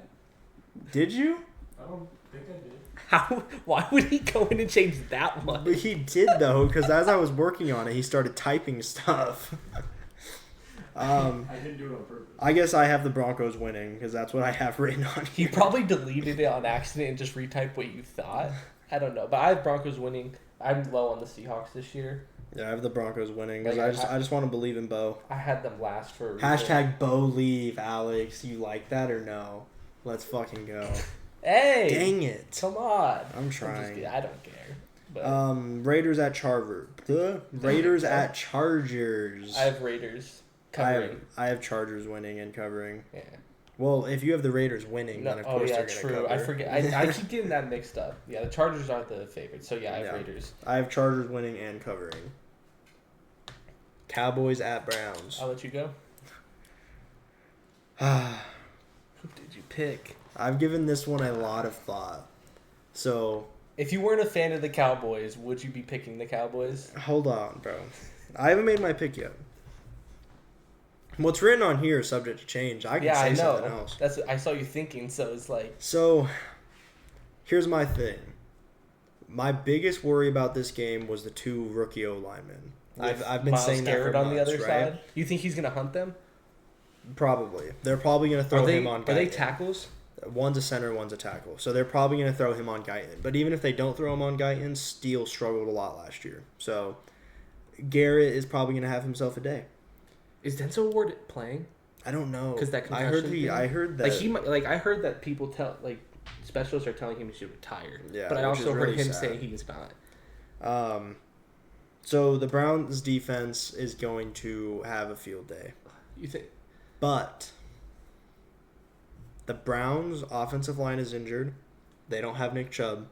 Did you? I don't think I did. How? Why would he go in and change that one? But he did, though, because as I was working on it, he started typing stuff. I didn't do it on purpose. I guess I have the Broncos winning, because that's what I have written on He here. probably deleted it on accident and just retyped what you thought. I don't know, but I have Broncos winning. I'm low on the Seahawks this year. Yeah, I have the Broncos winning, because Like, I just want to believe in Bo. I had them last for a reason. Hashtag Bo leave, Alex. You like that or no? Let's fucking go. Hey! Dang it. Come on. I'm trying. I don't care. But Raiders at Chargers. Raiders at Chargers. I have Raiders covering. I have Chargers winning and covering. Yeah. Well, if you have the Raiders winning, then of course they're going to true. cover. I forget. I keep getting that mixed up. Yeah, the Chargers aren't the favorites. So yeah, I have Raiders. I have Chargers winning and covering. Cowboys at Browns. I'll let you go. Who did you pick? I've given this one a lot of thought. So, If you weren't a fan of the Cowboys, would you be picking the Cowboys? hold on, bro. I haven't made my pick yet. What's written on here is subject to change. I can say something else. I saw you thinking, so it's like. So, here's my thing. My biggest worry about this game was the 2 rookie O-linemen. I've been Myles saying that for Garrett on the months, other right? side. You think he's gonna hunt them? Probably. They're probably going to throw him on Guyton. Are they tackles? One's a center, one's a tackle. So they're probably going to throw him on Guyton. But even if they don't throw him on Guyton, Steele struggled a lot last year. So Garrett is probably going to have himself a day. Is Denzel Ward playing? I don't know. Because that I heard that. Like he might, like I heard that people specialists are telling him he should retire. Yeah, but I which is also heard really him sad. saying he's not. So the Browns defense is going to have a field day. You think? But the Browns offensive line is injured. They don't have Nick Chubb.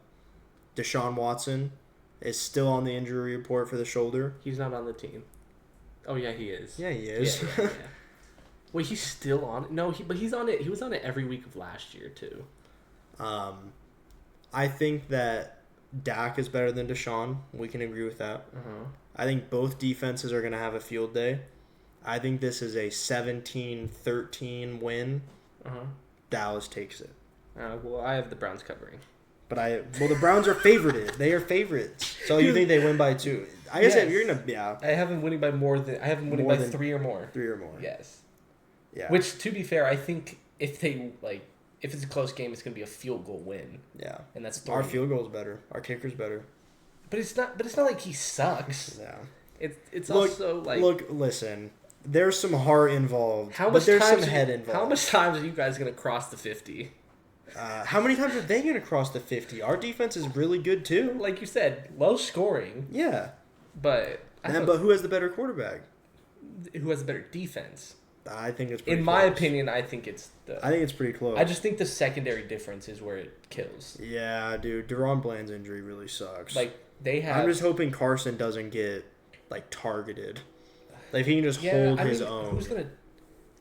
Deshaun Watson is still on the injury report for the shoulder. He's not on the team. Oh yeah, he is. Yeah, he is. Yeah. Wait, he's still on it? No, but he's on it. He was on it every week of last year too. I think that Dak is better than Deshaun. We can agree with that. I think both defenses are going to have a field day. I think this is a 17-13 win. Dallas takes it. Well, I have the Browns covering. But the Browns are favorited. They are favorites. So you think they win by 2? I guess Yes. you're gonna I have them winning by more than. I have them winning More by than 3 or more. 3 or more. Yes. Yeah. Which, to be fair, I think if it's a close game, it's gonna be a field goal win. Yeah. And that's 3. Our field goal's better. Our kicker's better. But it's not like he sucks. Yeah. It's also like. Look, listen. There's some heart involved, How but much there's times some head involved. How much times are you guys gonna cross the 50? How many times are they going to cross the 50? Our defense is really good too. Like you said, low scoring, Yeah. but But who has the better quarterback? who has a better defense? I think it's pretty In close. my opinion, I think it's I think it's pretty close. I just think the secondary difference is where it kills. Yeah, dude. Deron Bland's injury really sucks. Like they have. I'm just hoping Carson doesn't get targeted. Like if he can just hold his own. Who's gonna?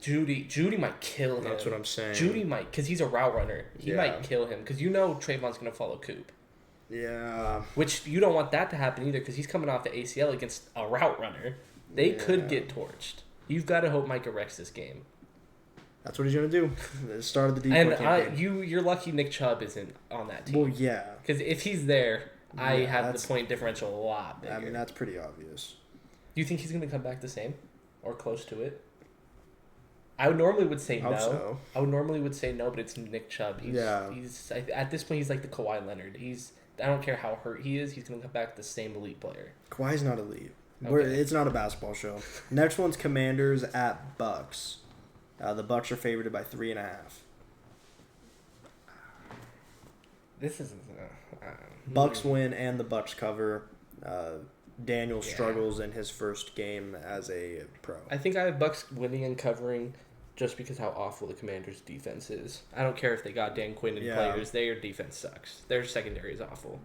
Judy might kill him. That's what I'm saying. Judy might, because he's a route runner. He might kill him because Trayvon's gonna follow Coop. Yeah. Which you don't want that to happen either because he's coming off the ACL against a route runner. They could get torched. You've got to hope Micah wrecks this game. That's what he's going to do. The start of the deep And you're lucky Nick Chubb isn't on that team. Well, yeah. Because if he's there, I have the point differential a lot bigger. I mean, that's pretty obvious. Do you think he's going to come back the same or close to it? I would normally would say no. So. I would normally would say no, but it's Nick Chubb. He's at this point he's like the Kawhi Leonard. I don't care how hurt he is. He's going to come back the same elite player. Kawhi's not elite. Okay. It's not a basketball show. Next one's Commanders at Bucks. The Bucks are favored by 3.5. This is Bucks win and the Bucks cover. Daniel struggles in his first game as a pro. I think I have Bucks winning and covering just because how awful the Commanders' defense is. I don't care if they got Dan Quinn and players. Their defense sucks. Their secondary is awful.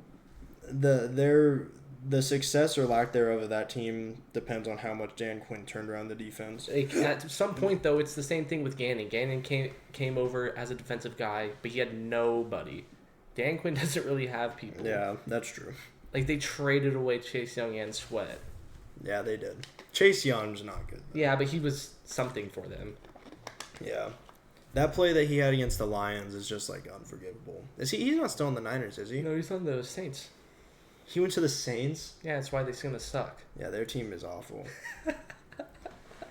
The success or lack thereof of that team depends on how much Dan Quinn turned around the defense. At some point, though, it's the same thing with Gannon. Gannon came over as a defensive guy, but he had nobody. Dan Quinn doesn't really have people. Yeah, that's true. Like, they traded away Chase Young and Sweat. Yeah, they did. Chase Young's not good, though. Yeah, but he was something for them. Yeah. That play that he had against the Lions is just, like, unforgivable. He's not still in the Niners, is he? No, he's on the Saints. He went to the Saints? Yeah, that's why they're going to suck. Yeah, their team is awful.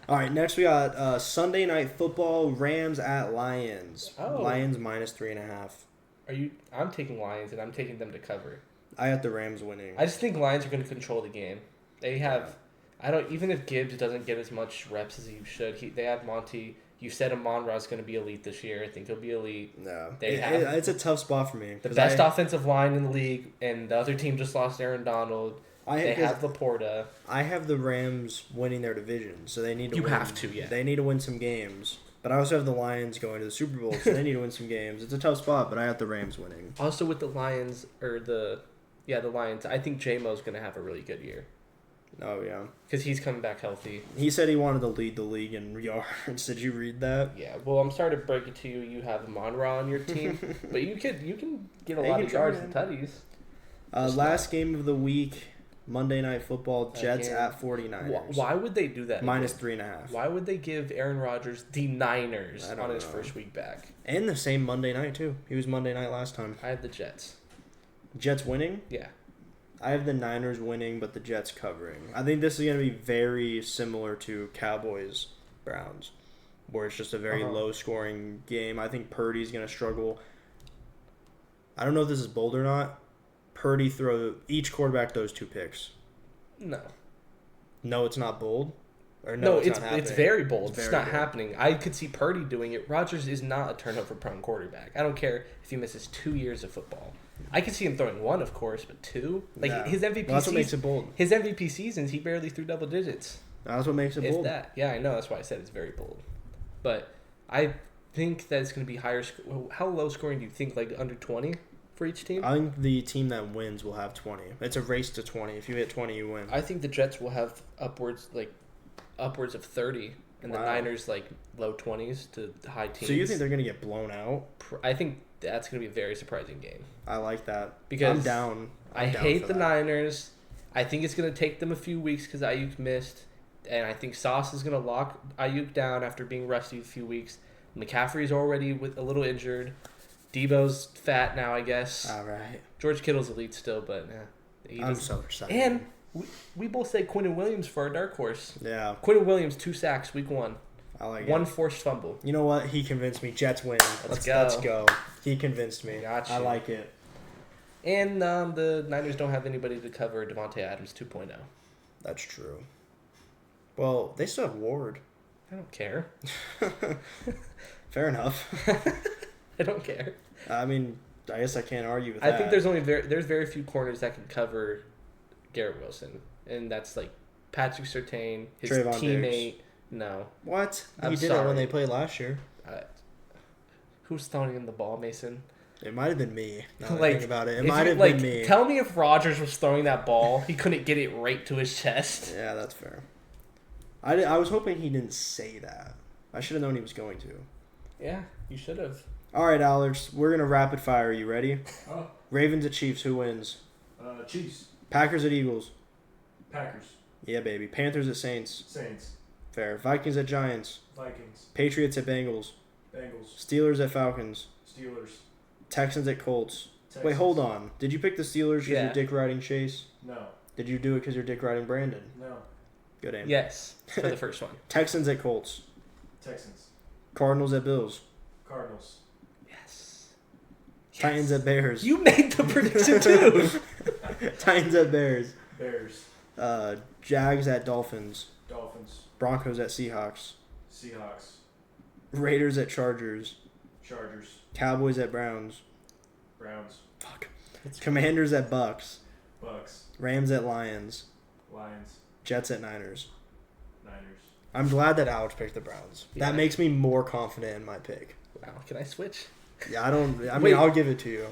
All right, next we got Sunday Night Football, Rams at Lions. Oh. Lions minus 3.5. I'm taking Lions, and I'm taking them to cover. I have the Rams winning. I just think Lions are going to control the game. They have... Yeah. Even if Gibbs doesn't get as much reps as he should, they have Monty... You said Amon-Ra's going to be elite this year. I think he'll be elite. No. Have it's a tough spot for me. The best offensive line in the league, and the other team just lost Aaron Donald. They have Laporta. I have the Rams winning their division, so they need to win. You have to, yeah. They need to win some games. But I also have the Lions going to the Super Bowl, so they need to win some games. It's a tough spot, but I have the Rams winning. Also with the Lions, the Lions, I think J-Mo's going to have a really good year. Oh, yeah. Because he's coming back healthy. He said he wanted to lead the league in yards. Did you read that? Yeah. Well, I'm sorry to break it to you. You have Amon-Ra on your team. But you can get a lot of yards and tutties. Last game of the week, Monday Night Football, Jets at 49ers. Why would they do that? Minus 3.5. Why would they give Aaron Rodgers the Niners on his first week back? And the same Monday night, too. He was Monday night last time. I had the Jets. Jets winning? Yeah. I have the Niners winning, but the Jets covering. I think this is going to be very similar to Cowboys-Browns, where it's just a very low-scoring game. I think Purdy's going to struggle. I don't know if this is bold or not. Each quarterback throws 2 picks. No. No, it's not bold? Or no, it's not happening? It's very bold. It's not happening. I could see Purdy doing it. Rodgers is not a turnover-prone quarterback. I don't care if he misses 2 years of football. I could see him throwing 1, of course, but 2? His MVP that's what makes it bold. His MVP seasons, he barely threw double digits. That's what makes it bold. Yeah, I know. That's why I said it's very bold. But I think that it's going to be higher. How low scoring do you think? Like under 20 for each team? I think the team that wins will have 20. It's a race to 20. If you hit 20, you win. I think the Jets will have upwards of 30, and the Niners low 20s to high teens. So you think they're going to get blown out? I think that's going to be a very surprising game. I like that. Because I'm down. I hate the Niners. I think it's going to take them a few weeks because Ayuk missed. And I think Sauce is going to lock Ayuk down after being rusty a few weeks. McCaffrey's already a little injured. Debo's fat now, I guess. All right. George Kittle's elite still, but I'm so excited. And we both say Quinnen Williams for our dark horse. Yeah. Quinnen Williams, 2 sacks, week 1. I like 1 forced fumble. You know what? He convinced me. Jets win. Let's go. He convinced me. Gotcha. I like it. And the Niners don't have anybody to cover Devontae Adams 2.0. That's true. Well, they still have Ward. I don't care. Fair enough. I don't care. I mean, I guess I can't argue with that. I think there's very few corners that can cover Garrett Wilson, and that's like Patrick Surtain, his Trayvon teammate. Diggs. No. What? I'm he did sorry. it when they played last year. Who's throwing him the ball, Mason? It might have been me. Now that I think about it. It might have been been me. Tell me if Rodgers was throwing that ball, he couldn't get it right to his chest. Yeah, that's fair. I was hoping he didn't say that. I should have known he was going to. Yeah, you should have. All right, Alex, we're going to rapid fire. Are you ready? Oh. Ravens at Chiefs, who wins? Chiefs. Packers at Eagles. Packers. Yeah, baby. Panthers at Saints. Saints. Fair. Vikings at Giants. Vikings. Patriots at Bengals. Bengals. Steelers at Falcons. Steelers. Texans at Colts. Texans. Wait, hold on. Did you pick the Steelers because Yeah. you're dick riding Chase? No. Did you do it because you're dick riding Brandon? No. Good aim. Yes, for the first one. Texans at Colts. Texans. Cardinals at Bills. Cardinals. Yes. Titans at Bears. You made the prediction too. Titans at Bears. Bears. Jags at Dolphins. Dolphins. Broncos at Seahawks. Seahawks. Raiders at Chargers. Chargers. Cowboys at Browns. Browns. Fuck. Commanders at Bucks. Bucks. Rams at Lions. Lions. Jets at Niners. Niners. I'm glad that Alex picked the Browns. Yeah. That makes me more confident in my pick. Wow, can I switch? Yeah, I mean, Wait. I'll give it to you.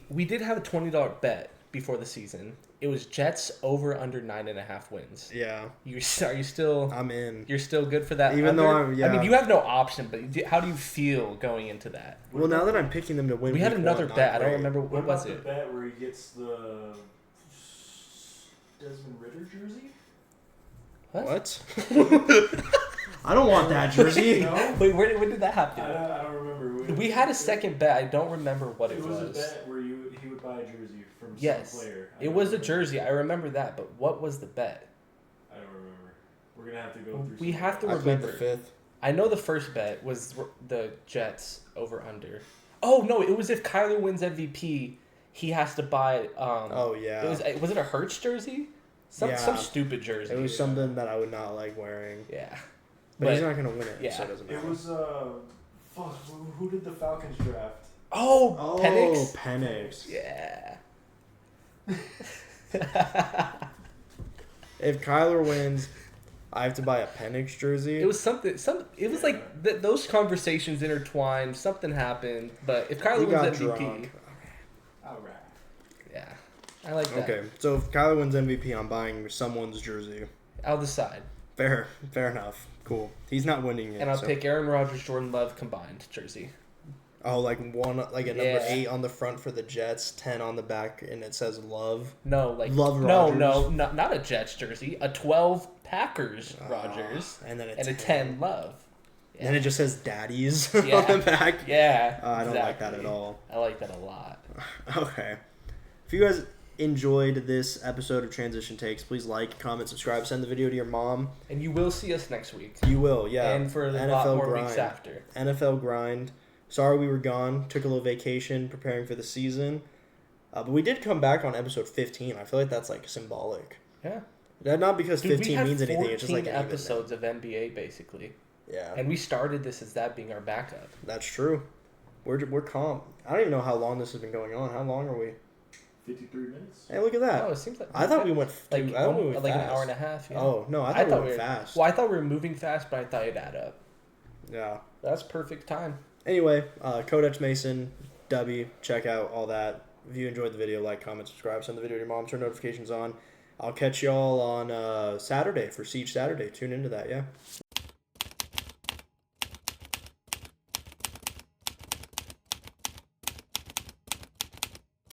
We did have a $20 bet before the season. It was Jets over under 9.5 wins. Yeah, Are you still? I'm in. You're still good for that. Even though under? I mean, you have no option. But how do you feel going into that? Well, now that I'm picking them to win, We had week another one, not bet. I don't great. remember what was about it. the bet where he gets the Desmond Ritter jersey? What? I don't want that jersey. No? Wait, when did that I happen? don't remember. We had a second bet. I don't remember what it It was a was. bet where he would buy a jersey from Yes, some player. I it don't was a remember. jersey. I remember that. But what was the bet? I don't remember. We're gonna have to go through. We some have to I bets. played the remember. fifth. I know the first bet was the Jets over under. Oh no, it was if Kyler wins MVP, he has to buy. Oh yeah. Was it a Hurts jersey? Some Yeah. stupid jersey. It was something that I would not like wearing. Yeah. But he's not gonna win it, yeah. so it doesn't matter. It was fuck. Who did the Falcons draft? Oh, Penix. Penix. Yeah. If Kyler wins, I have to buy a Penix jersey. It was something. It was like those conversations intertwined. Something happened, but if Kyler We got wins MVP, drunk. All right. yeah, I like that. Okay, so if Kyler wins MVP, I'm buying someone's jersey. I'll decide, Fair enough. Cool. He's not winning it. and I'll so. pick Aaron Rodgers, Jordan Love combined jersey. Oh, like a number Yeah. 8 on the front for the Jets, 10 on the back, and it says love. No, like Love no, Rodgers. not a Jets jersey. A 12 Packers Rodgers And then and a 10 Love. And then it just says daddies Yeah. on the back. Yeah, I don't like that exactly. at all. I like that a lot. Okay. If you guys enjoyed this episode of Transition Takes, please like, comment, subscribe, send the video to your mom. And you will see us next week. You will, yeah. And for a lot more weeks after. NFL grind. Sorry we were gone. Took a little vacation preparing for the season. But we did come back on episode 15. I feel like that's like symbolic. Yeah. That not because Dude, 15 means anything. It's just like an even episodes of NBA basically. Yeah. And we started this as that being our backup. That's true. We're calm. I don't even know how long this has been going on. How long are we? 53 minutes. Hey, look at that. Oh, it seems like I thought we went like, I thought we went like an fast. hour and a half. Yeah. Oh no, I thought we went fast. Well, I thought we were moving fast, but I thought it'd add up. Yeah. That's perfect time. Anyway, Codex Mason, DUBBY, check out all that. If you enjoyed the video, like, comment, subscribe, send the video to your mom, turn notifications on. I'll catch y'all on Saturday for Siege Saturday. Tune into that, yeah.